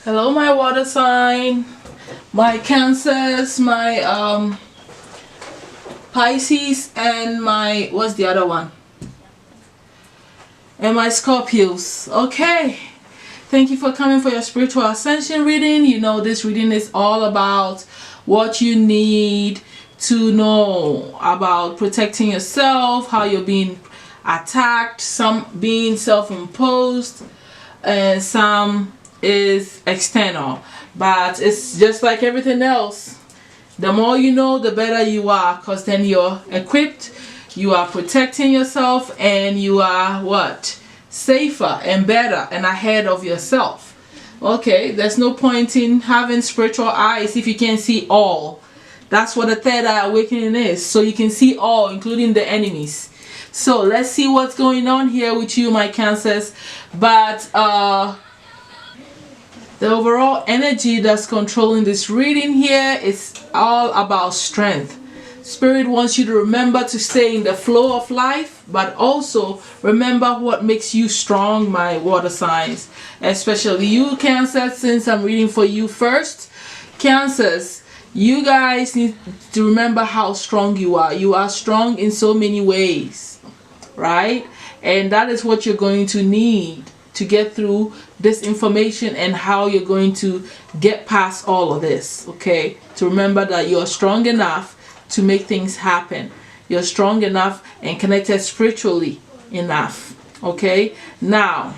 Hello, my water sign, my Cancers, my Pisces, and my, what's the other one? And my Scorpios. Okay. Thank you for coming for your spiritual ascension reading. You know, this reading is all about what you need to know about protecting yourself, how you're being attacked, some being self-imposed, and some is external. But it's just like everything else. The more you know, the better you are, because then you're equipped, you are protecting yourself, and you are what? Safer and better and ahead of yourself. Okay, there's no point in having spiritual eyes if you can't see all. That's what the third eye awakening is, so you can see all, including the enemies. So let's see what's going on here with you, my Cancers. But the overall energy that's controlling this reading here is all about strength. Spirit wants you to remember to stay in the flow of life, but also remember what makes you strong, my water signs. Especially you, Cancers, since I'm reading for you first. Cancers, you guys need to remember how strong you are. You are strong in so many ways, right? And that is what you're going to need to get through this information and how you're going to get past all of this, okay? To remember that you're strong enough to make things happen. You're strong enough and connected spiritually enough, okay? Now,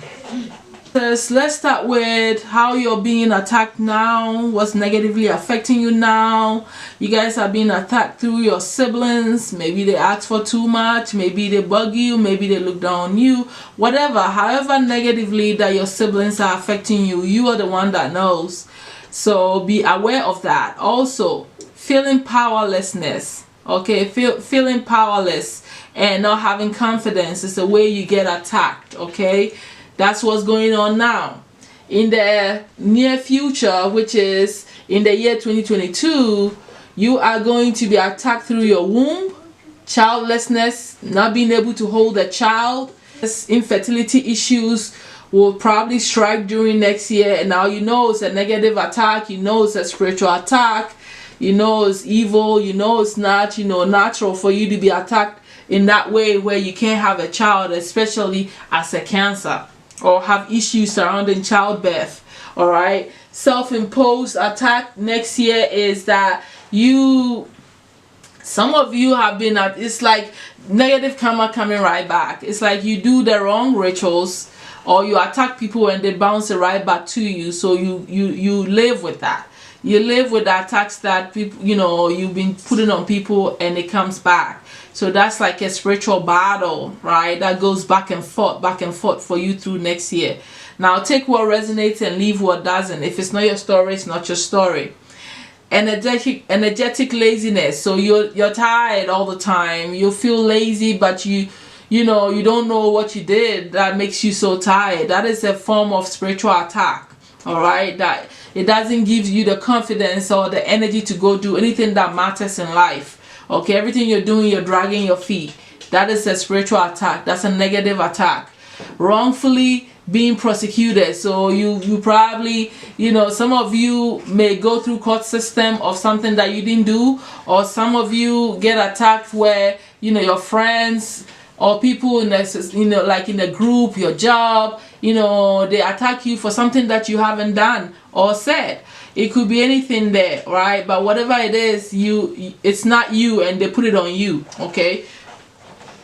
let's start with how you're being attacked now, what's negatively affecting you now. You guys are being attacked through your siblings. Maybe they ask for too much, maybe they bug you, maybe they look down on you, whatever. However negatively that your siblings are affecting you, you are the one that knows. So be aware of that. Also, feeling powerlessness, okay? Feeling powerless and not having confidence is the way you get attacked, okay? That's what's going on now. In the near future, which is in the year 2022, you are going to be attacked through your womb, childlessness, not being able to hold a child. Infertility issues will probably strike during next year, and now you know it's a negative attack, you know it's a spiritual attack, you know it's evil, you know it's not, natural for you to be attacked in that way where you can't have a child, especially as a Cancer, or have issues surrounding childbirth. All right, self-imposed attack next year is that some of you have been at, it's like negative karma coming right back. It's like you do the wrong rituals or you attack people and they bounce it right back to you, so you live with that. You live with the attacks that people, you've been putting on people, and it comes back. So that's like a spiritual battle, right? That goes back and forth for you through next year. Now take what resonates and leave what doesn't. If it's not your story, it's not your story. Energetic laziness. So you're tired all the time. You feel lazy, but you don't know what you did that makes you so tired. That is a form of spiritual attack. All right, that it doesn't give you the confidence or the energy to go do anything that matters in life. Okay, everything you're doing, you're dragging your feet. That is a spiritual attack. That's a negative attack. Wrongfully being prosecuted. So you probably, some of you may go through court system of something that you didn't do, or some of you get attacked where your friends or people in the, like in a group, your job, they attack you for something that you haven't done or said. It could be anything there, right? But whatever it is, it's not you, and they put it on you, okay?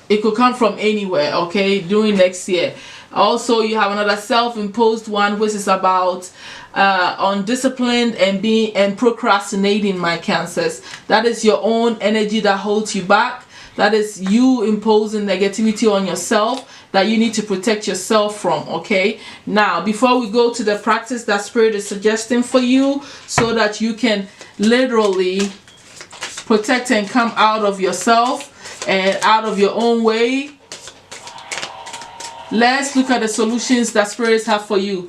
It could come from anywhere, okay, during next year. Also, you have another self-imposed one, which is about undisciplined and procrastinating, my Cancers. That is your own energy that holds you back. That is you imposing negativity on yourself that you need to protect yourself from, okay? Now, before we go to the practice that Spirit is suggesting for you so that you can literally protect and come out of yourself and out of your own way, let's look at the solutions that spirits have for you.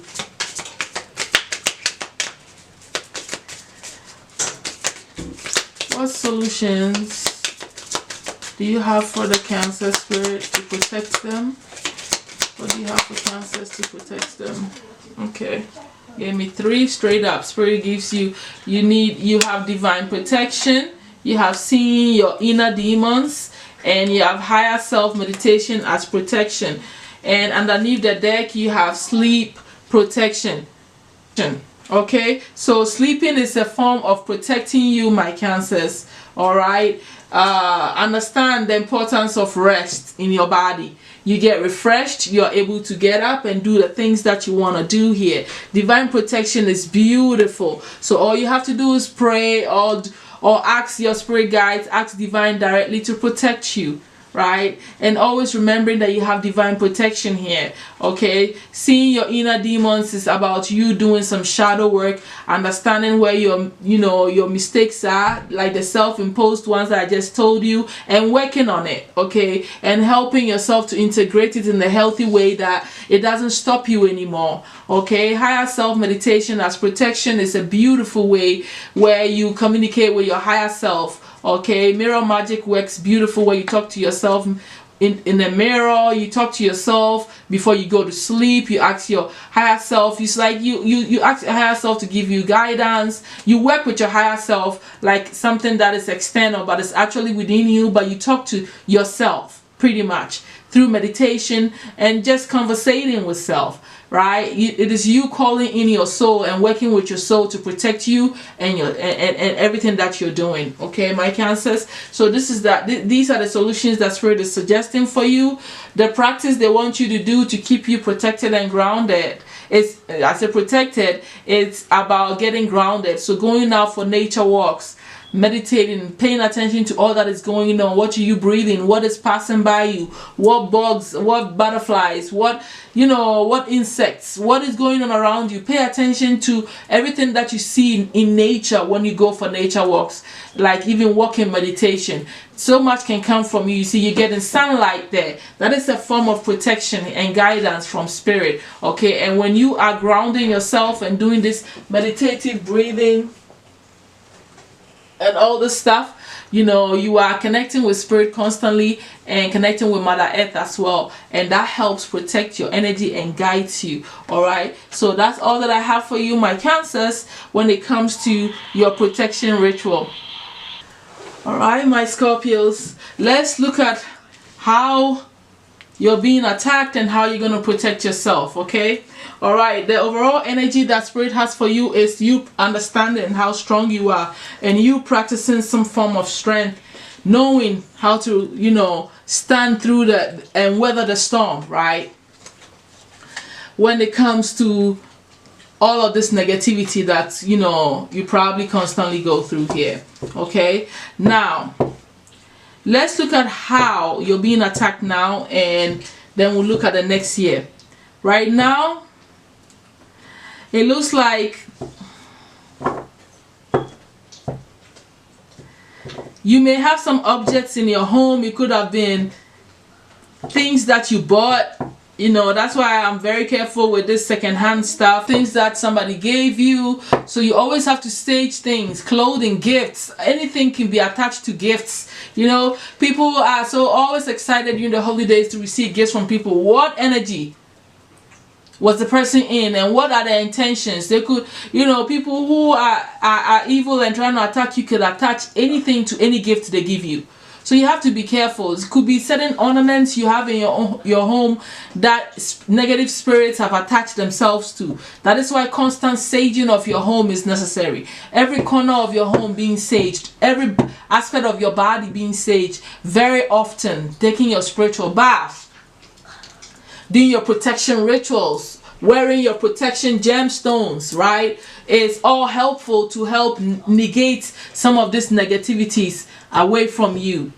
What solutions do you have for the Cancer spirit to protect them? What do you have for Cancers to protect them? Okay. Gave me 3 straight up. Spirit gives you, you have divine protection, you have seeing your inner demons, and you have higher self meditation as protection. And underneath the deck you have sleep protection. Okay, so sleeping is a form of protecting you, my Cancers. All right, understand the importance of rest in your body. You get refreshed, you're able to get up and do the things that you want to do here. Divine protection is beautiful. So all you have to do is pray or ask your spirit guides, ask divine directly to protect you, right? And always remembering that you have divine protection here. Okay, seeing your inner demons is about you doing some shadow work, understanding where your mistakes are, like the self-imposed ones that I just told you, and working on it. Okay, and helping yourself to integrate it in a healthy way that it doesn't stop you anymore. Okay, higher self meditation as protection is a beautiful way where you communicate with your higher self. Okay, mirror magic works beautiful where you talk to yourself in the mirror. You talk to yourself before you go to sleep. You ask your higher self. It's like you ask your higher self to give you guidance. You work with your higher self like something that is external, but it's actually within you. But you talk to yourself pretty much through meditation and just conversating with self. Right, it is you calling in your soul and working with your soul to protect you and your and everything that you're doing. Okay, my Cancers. So these are the solutions that Spirit is suggesting for you. The practice they want you to do to keep you protected and grounded. It's, I say protected, it's about getting grounded. So going out for nature walks, meditating, paying attention to all that is going on. What are you breathing? What is passing by you? What bugs, what butterflies, what insects, what is going on around you? Pay attention to everything that you see in nature when you go for nature walks, like even walking meditation. So much can come from you. You see, you're getting sunlight there. That is a form of protection and guidance from Spirit. Okay, and when you are grounding yourself and doing this meditative breathing and all this stuff, you are connecting with Spirit constantly and connecting with Mother Earth as well, and that helps protect your energy and guides you. All right, so that's all that I have for you, my Cancers, when it comes to your protection ritual. All right, my Scorpios, let's look at how you're being attacked and how you're going to protect yourself. Okay, all right, the overall energy that Spirit has for you is you understanding how strong you are and you practicing some form of strength, knowing how to stand through and weather the storm, right? When it comes to all of this negativity that you probably constantly go through here. Okay, now let's look at how you're being attacked now, and then we'll look at the next year. Right now, it looks like you may have some objects in your home. It could have been things that you bought. That's why I'm very careful with this secondhand stuff. Things that somebody gave you. So you always have to stage things. Clothing, gifts, anything can be attached to gifts. People are so always excited during the holidays to receive gifts from people. What energy was the person in, and what are their intentions? They could, people who are evil and trying to attack you could attach anything to any gift they give you. So you have to be careful. It could be certain ornaments you have in your home that negative spirits have attached themselves to. That is why constant saging of your home is necessary. Every corner of your home being saged, every aspect of your body being saged, very often taking your spiritual bath, doing your protection rituals, wearing your protection gemstones, right? It's all helpful to help negate some of these negativities away from you.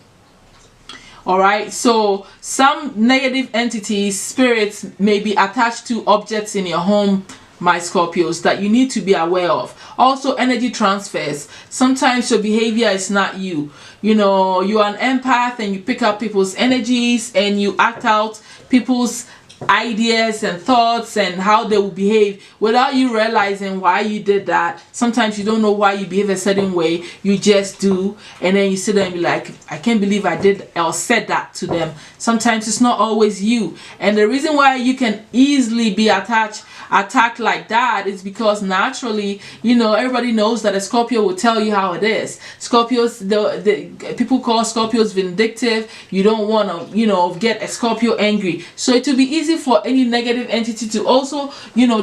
All right, so some negative entities, spirits, may be attached to objects in your home, my Scorpios, that you need to be aware of. Also, energy transfers. Sometimes your behavior is not you. You are an empath and you pick up people's energies and you act out people's ideas and thoughts and how they will behave without you realizing why you did that. Sometimes you don't know why you behave a certain way, you just do, and then you sit there and be like, I can't believe I did or said that to them. Sometimes it's not always you, and the reason why you can easily be attached attack like that, it's because naturally, everybody knows that a Scorpio will tell you how it is. Scorpios, the people call Scorpios vindictive. You don't want to, get a Scorpio angry. So it will be easy for any negative entity to also,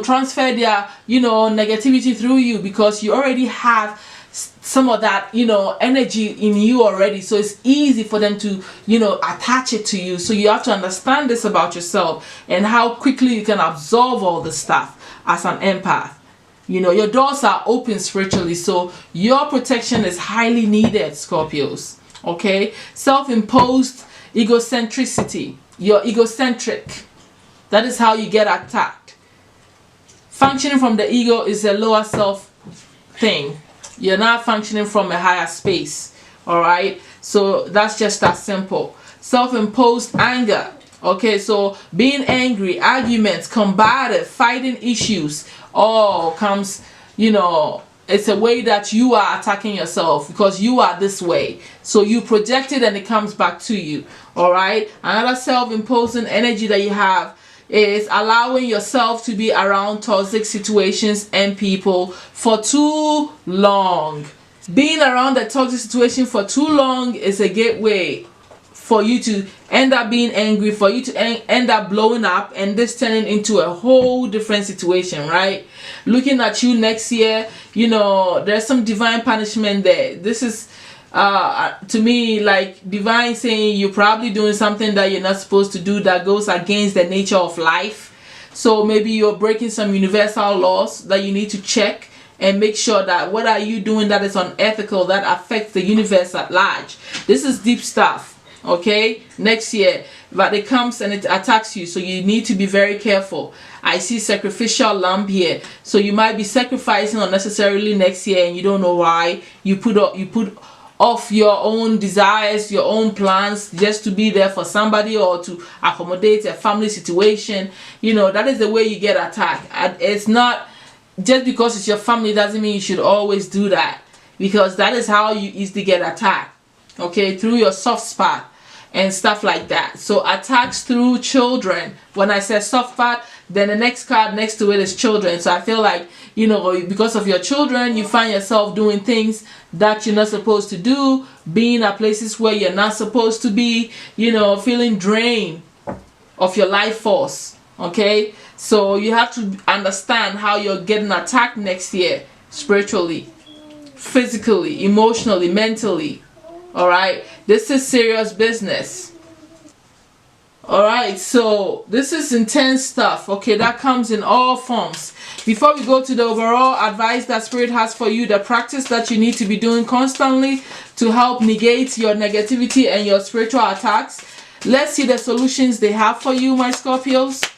transfer their, negativity through you, because you already have some of that energy in you already. So it's easy for them to attach it to you. So you have to understand this about yourself, and how quickly you can absorb all the stuff as an empath. Your doors are open spiritually, so your protection is highly needed, Scorpios. Okay, self-imposed egocentricity. You're egocentric. That is how you get attacked. Functioning from the ego is a lower self thing. You're not functioning from a higher space. All right, so that's just that simple. Self-imposed anger. Okay, so being angry, arguments, combative, fighting issues, all comes, it's a way that you are attacking yourself, because you are this way. So you project it and it comes back to you. All right, another self-imposing energy that you have is allowing yourself to be around toxic situations and people for too long. Being around a toxic situation for too long is a gateway for you to end up being angry, for you to end up blowing up, and this turning into a whole different situation, right? Looking at you next year, there's some divine punishment there. This is to me like divine saying you're probably doing something that you're not supposed to do, that goes against the nature of life. So maybe you're breaking some universal laws that you need to check and make sure that what are you doing that is unethical, that affects the universe at large. This is deep stuff, okay, next year, but it comes and it attacks you, so you need to be very careful. I see sacrificial lamb here, so you might be sacrificing unnecessarily next year and you don't know why. You put off your own desires, your own plans, just to be there for somebody or to accommodate a family situation. That is the way you get attacked. It's not just because it's your family doesn't mean you should always do that, because that is how you easily get attacked, okay, through your soft spot and stuff like that. So attacks through children. When I say soft spot, then the next card next to it is children. So I feel like, because of your children, you find yourself doing things that you're not supposed to do, being at places where you're not supposed to be, feeling drained of your life force. Okay, so you have to understand how you're getting attacked next year, spiritually, physically, emotionally, mentally. All right, this is serious business. All right, so this is intense stuff. Okay, that comes in all forms. Before we go to the overall advice that Spirit has for you, the practice that you need to be doing constantly to help negate your negativity and your spiritual attacks, let's see the solutions they have for you, my Scorpios.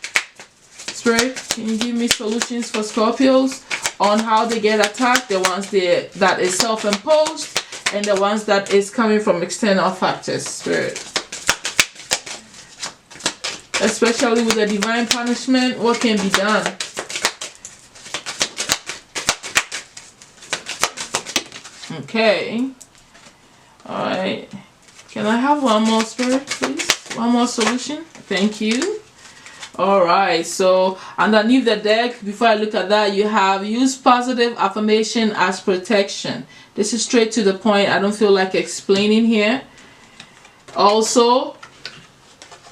Spirit, can you give me solutions for Scorpios on how they get attacked, the ones that is self-imposed and the ones that is coming from external factors, Spirit? Especially with the divine punishment, what can be done? Okay. Alright. Can I have one more, Spirit, please? One more solution? Thank you. Alright, so underneath the deck, before I look at that, you have use positive affirmation as protection. This is straight to the point. I don't feel like explaining here. Also,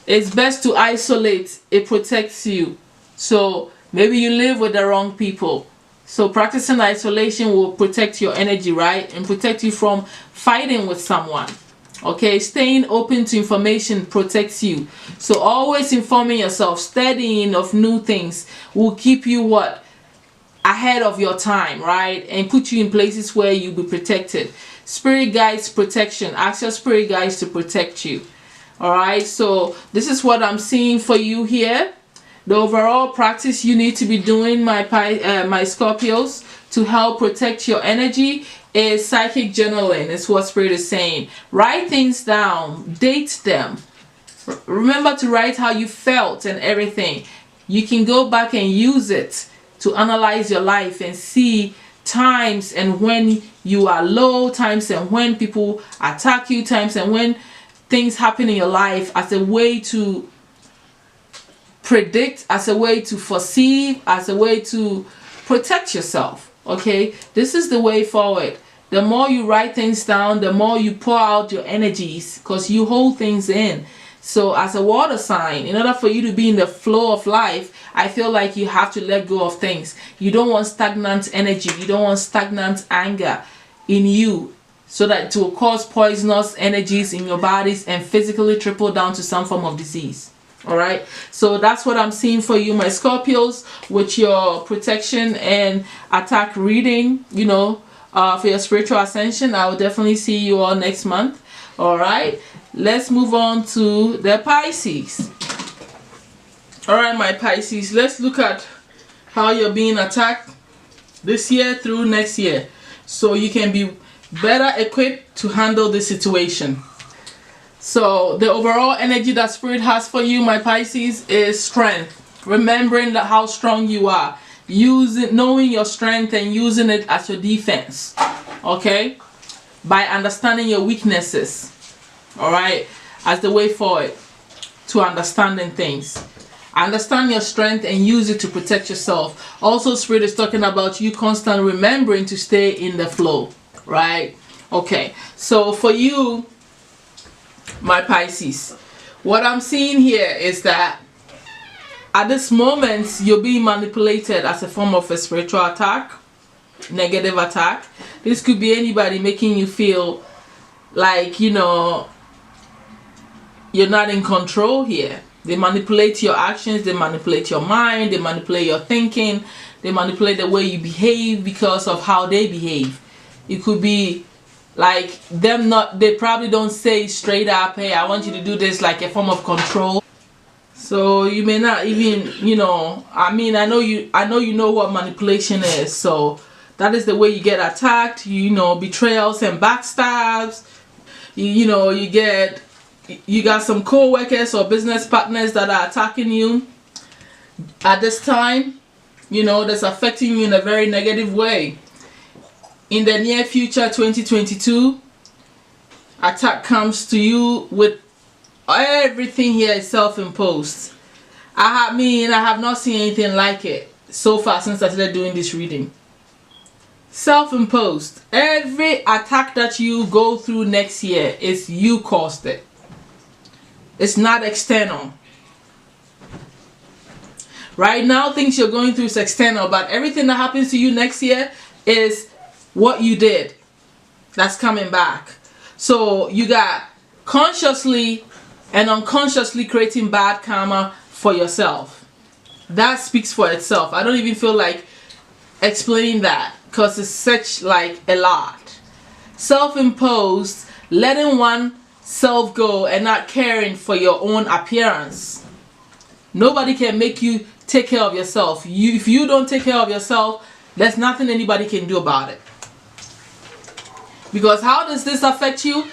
it's best to isolate. It protects you. So maybe you live with the wrong people. So practicing isolation will protect your energy, right? And protect you from fighting with someone. Okay, staying open to information protects you. So always informing yourself, studying of new things will keep you what? Ahead of your time, right? And put you in places where you'll be protected. Spirit guides protection. Ask your spirit guides to protect you. Alright, so this is what I'm seeing for you here. The overall practice you need to be doing, my Scorpios, to help protect your energy is psychic journaling. Is what Spirit is saying. Write things down, date them. Remember to write how you felt and everything. You can go back and use it to analyze your life and see times and when you are low, times and when people attack you, times and when things happen in your life, as a way to predict, as a way to foresee, as a way to protect yourself. Okay, this is the way forward. The more you write things down, the more you pour out your energies, because you hold things in. So as a water sign, in order for you to be in the flow of life, I feel like you have to let go of things. You don't want stagnant energy. You don't want stagnant anger in you, so that it will cause poisonous energies in your bodies and physically trickle down to some form of disease. All right, so that's what I'm seeing for you, my Scorpios, with your protection and attack reading, you know, for your spiritual ascension. I will definitely see you all next month. All right, let's move on to the Pisces. All right, my Pisces, let's look at how you're being attacked this year through next year, so you can be better equipped to handle the situation. So the overall energy that Spirit has for you, my Pisces, is strength. Remembering that how strong you are, knowing your strength and using it as your defense. Okay, by understanding your weaknesses. All right, as the way forward to understanding things. Understand your strength and use it to protect yourself. Also, Spirit is talking about you constantly remembering to stay in the flow. Right? Okay, so for you, my Pisces, what I'm seeing here is that at this moment you're being manipulated as a form of a spiritual attack, negative attack. This could be anybody making you feel like, you know, you're not in control here. They manipulate your actions, they manipulate your mind, they manipulate your thinking, they manipulate the way you behave because of how they behave. It could be like they probably don't say straight up, hey, I want you to do this, like a form of control. So you may not even, you know, I mean, I know you know what manipulation is. So that is the way you get attacked, you know, betrayals and backstabs. You know, you got some co-workers or business partners that are attacking you at this time, you know, that's affecting you in a very negative way. In the near future, 2022, attack comes to you with everything here is self-imposed. I have not seen anything like it so far since I started doing this reading. Self-imposed. Every attack that you go through next year is you caused it. It's not external. Right now, things you're going through is external, but everything that happens to you next year is what you did that's coming back. So you got consciously and unconsciously creating bad karma for yourself. That speaks for itself. I don't even feel like explaining that because it's such like a lot. Self-imposed, letting one self go and not caring for your own appearance. Nobody can make you take care of yourself. If you don't take care of yourself, there's nothing anybody can do about it. Because how does this affect you?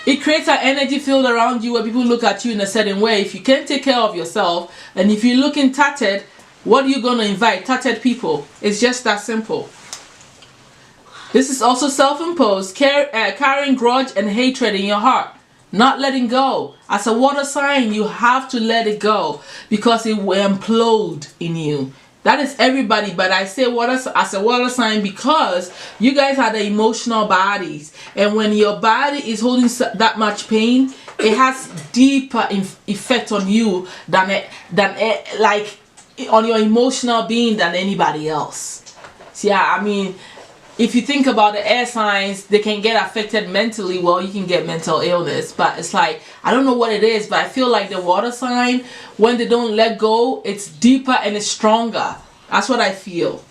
It creates an energy field around you where people look at you in a certain way. If you can't take care of yourself, and if you're looking tattered, what are you going to invite? Tattered people. It's just that simple. This is also self-imposed, carrying grudge and hatred in your heart. Not letting go. As a water sign, you have to let it go because it will implode in you. That is everybody, but I say water as a water sign because you guys are the emotional bodies, and when your body is holding that much pain, it has deeper effect on you than like on your emotional being than anybody else. So yeah, I mean, if you think about the air signs, they can get affected mentally. Well, you can get mental illness, but it's like, I don't know what it is, but I feel like the water sign, when they don't let go, it's deeper and it's stronger. That's what I feel.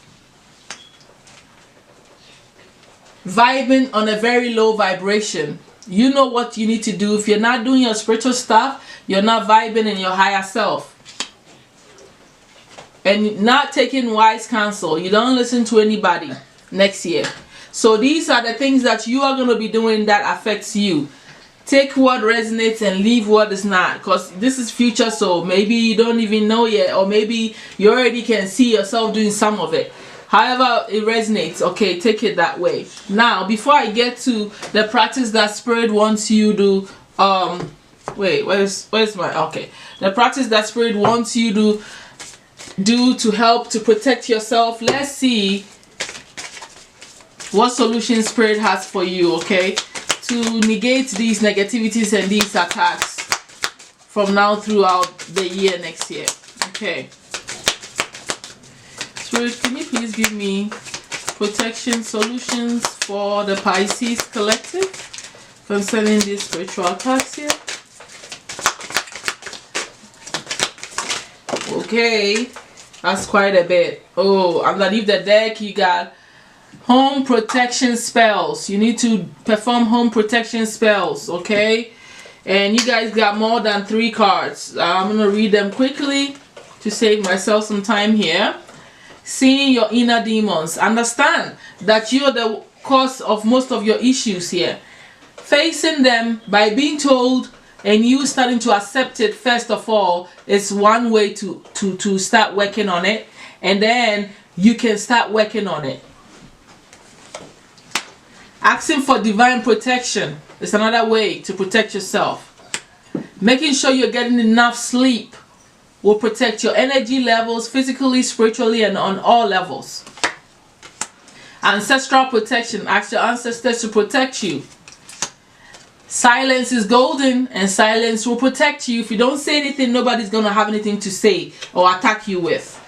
Vibing on a very low vibration. You know what you need to do. If you're not doing your spiritual stuff, you're not vibing in your higher self. And not taking wise counsel. You don't listen to anybody next year. So these are the things that you are going to be doing that affects you. Take what resonates and leave what is not, because this is future, so maybe you don't even know yet, or maybe you already can see yourself doing some of it. However it resonates, okay, take it that way. Now, before I get to the practice that Spirit wants you to Wait, where's my, okay. The practice that Spirit wants you to do to help to protect yourself. Let's see what solution Spirit has for you, okay, to negate these negativities and these attacks from now throughout the year next year. Okay. Spirit, can you please give me protection solutions for the Pisces collective concerning these spiritual attacks here? Okay, that's quite a bit. Oh, underneath the deck you got home protection spells. You need to perform home protection spells, okay? And you guys got more than 3 cards. I'm gonna read them quickly to save myself some time here. Seeing your inner demons. Understand that you're the cause of most of your issues here. Facing them by being told and you starting to accept it first of all is one way to start working on it, and then you can start working on it. Asking for divine protection is another way to protect yourself. Making sure you're getting enough sleep will protect your energy levels physically, spiritually, and on all levels. Ancestral protection. Ask your ancestors to protect you. Silence is golden, and silence will protect you. If you don't say anything, nobody's going to have anything to say or attack you with,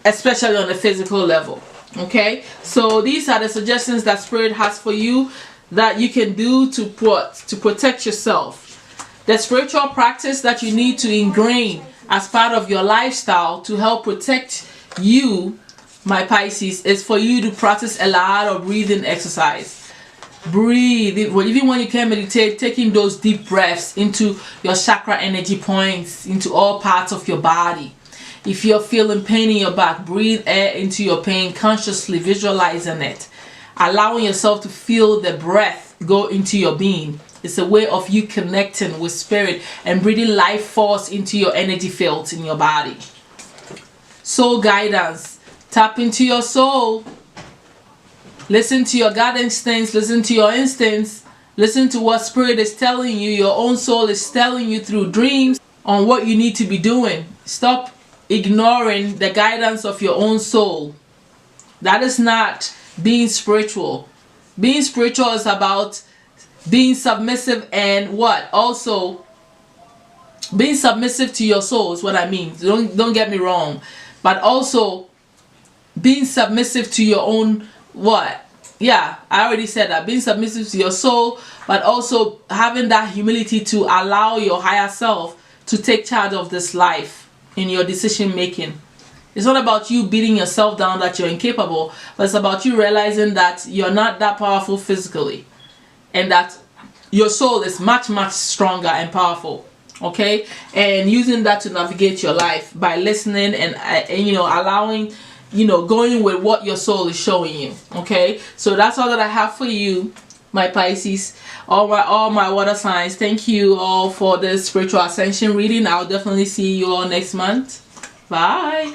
especially on the physical level. Okay, so these are the suggestions that Spirit has for you that you can do to protect yourself. The spiritual practice that you need to ingrain as part of your lifestyle to help protect you, my Pisces, is for you to practice a lot of breathing exercise. Breathe. Even when you can meditate, taking those deep breaths into your chakra energy points, into all parts of your body. If you're feeling pain in your back, breathe air into your pain consciously, visualizing it. Allowing yourself to feel the breath go into your being. It's a way of you connecting with Spirit and breathing life force into your energy fields in your body. Soul guidance. Tap into your soul. Listen to your gut instincts. Listen to your instincts. Listen to what Spirit is telling you. Your own soul is telling you through dreams on what you need to be doing. Stop ignoring the guidance of your own soul. That is not being spiritual. Being spiritual is about being submissive and what? Also being submissive to your soul is what I mean. Don't get me wrong. But also being submissive to your own what? Yeah, I already said that. Being submissive to your soul, but also having that humility to allow your higher self to take charge of this life in your decision making. It's not about you beating yourself down that you're incapable, but it's about you realizing that you're not that powerful physically, and that your soul is much, much stronger and powerful. Okay, and using that to navigate your life by listening and allowing, going with what your soul is showing you. Okay, so that's all that I have for you, my Pisces, all my water signs. Thank you all for this spiritual ascension reading. I'll definitely see you all next month. Bye.